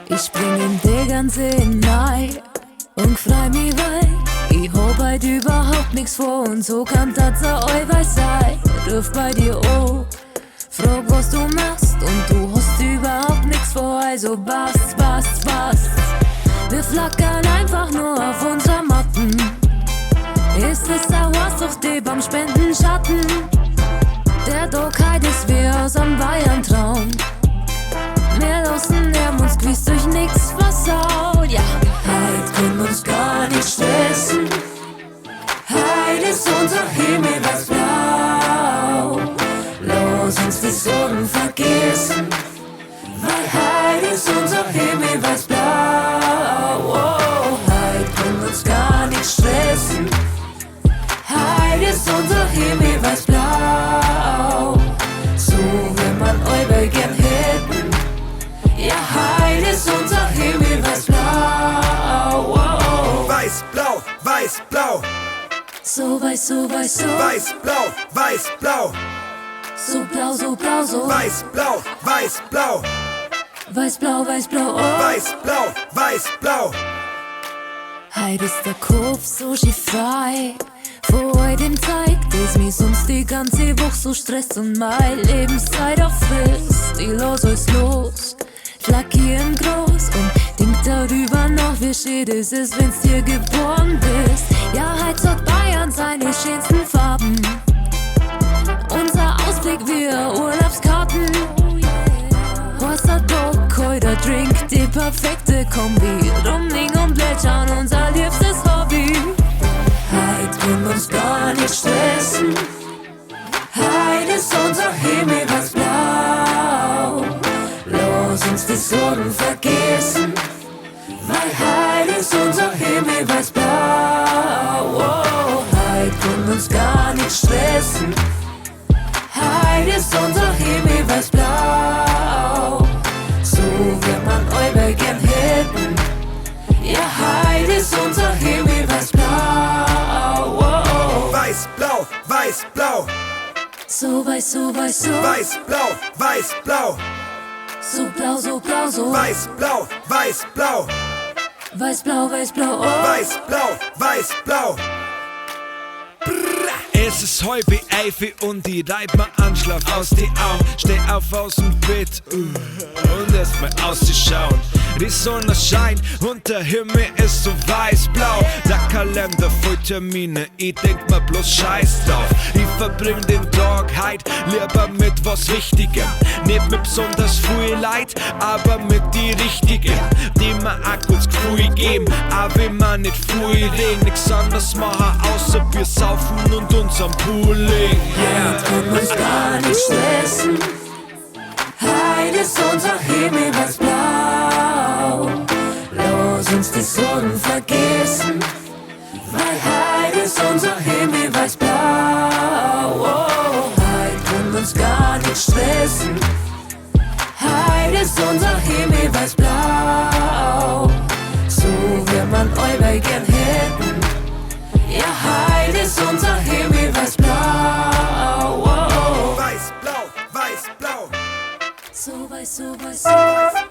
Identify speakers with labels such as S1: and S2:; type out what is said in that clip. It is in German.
S1: Ich bring ihm die ganze Nacht und freu mich, weil ich hab halt überhaupt nix vor und so kann das euch weiß sein. Ruf bei dir an, frag was du machst und du hast überhaupt nix vor, also was. Wir flackern einfach nur auf unserer Matten. Ist es sauer, doch die beim Spendenschatten. Der Tag ist wie aus am Bayern-Traum. Wir lassen uns gewiss durch nix versaut, ja. Heut können uns gar nicht stressen. Heut ist unser Himmel was blau. Lass uns die Sorgen vergessen, weil heut ist unser Himmel was blau. Oh, heut können uns gar nicht stressen. Heut ist unser Himmel was blau. So will man euch gern hätten. Ja, heut ist unser Himmel weiß blau. Oh.
S2: Weiß, blau, weiß, blau.
S1: So weiß, so weiß, so.
S2: Weiß, blau, weiß, blau.
S1: So blau, so blau, so.
S2: Weiß, blau, weiß, blau.
S1: Weiß, blau, weiß, blau, oh.
S2: Weiß, blau, weiß, blau.
S1: Heut ist der Kopf so schief frei. Vor dem zeigt es mir sonst die ganze Woche so stresst und meine Lebenszeit auch frisst. Ich lass alles los. Flackieren groß und denk darüber nach, wie schön es ist, wenn's dir geboren bist. Ja, heut sagt Bayern seine schönsten Farben. Unser Ausblick wie Urlaubskarten. Was hat Bock, heute Drink, die perfekte Kombi. Rumling und plätschern, unser liebstes Hobby. Heut können uns gar nicht stressen. Heut ist unser Himmel was blau. Lass uns die Sorgen vergessen, weil heut ist unser Himmel weiß blau. Oh, heut können uns gar nicht stressen. Heut ist unser Himmel weiß blau. So wird man euch gern hätten. Ja, heut ist unser Himmel weiß blau. Oh,
S2: weiß, blau, weiß, blau.
S1: so weiß, so weiß, so.
S2: Weiß, blau, weiß, blau.
S1: So blau, so blau, so.
S2: Weiß, blau, weiß, blau.
S1: Weiß, blau, oh.
S2: Weiß, blau, weiß, blau.
S3: Es ist heu wie Eifel und ich reib mir Anschlag aus die Augen. Steh auf aus dem Bett und erst mal auszuschauen. Die Sonne scheint und der Himmel ist so weiß-blau. Der Kalender voll Termine, ich denk mir bloß Scheiß drauf. Ich verbring den Tag heut lieber mit was Wichtigem. Nicht mit besonders viel Leid, aber mit die Richtigen, die mir auch kurz Gefühl geben. Auch wenn man nicht viel reden, nix anderes machen, außer Bier saufen und uns am Pool legen.
S1: Yeah. Heut können uns gar nicht stressen. Heut ist unser Himmel weiß blau. Lass uns die Sorgen vergessen, weil heut ist unser Himmel weiß blau. Oh, heut können uns gar nicht stressen. Heut ist unser Himmel weiß blau. So wird man euch gern hätten. Ja, heut ist unser Himmel weiß blau. Oh,
S2: Weiß, blau, weiß, blau.
S1: so weiß, so weiß, so.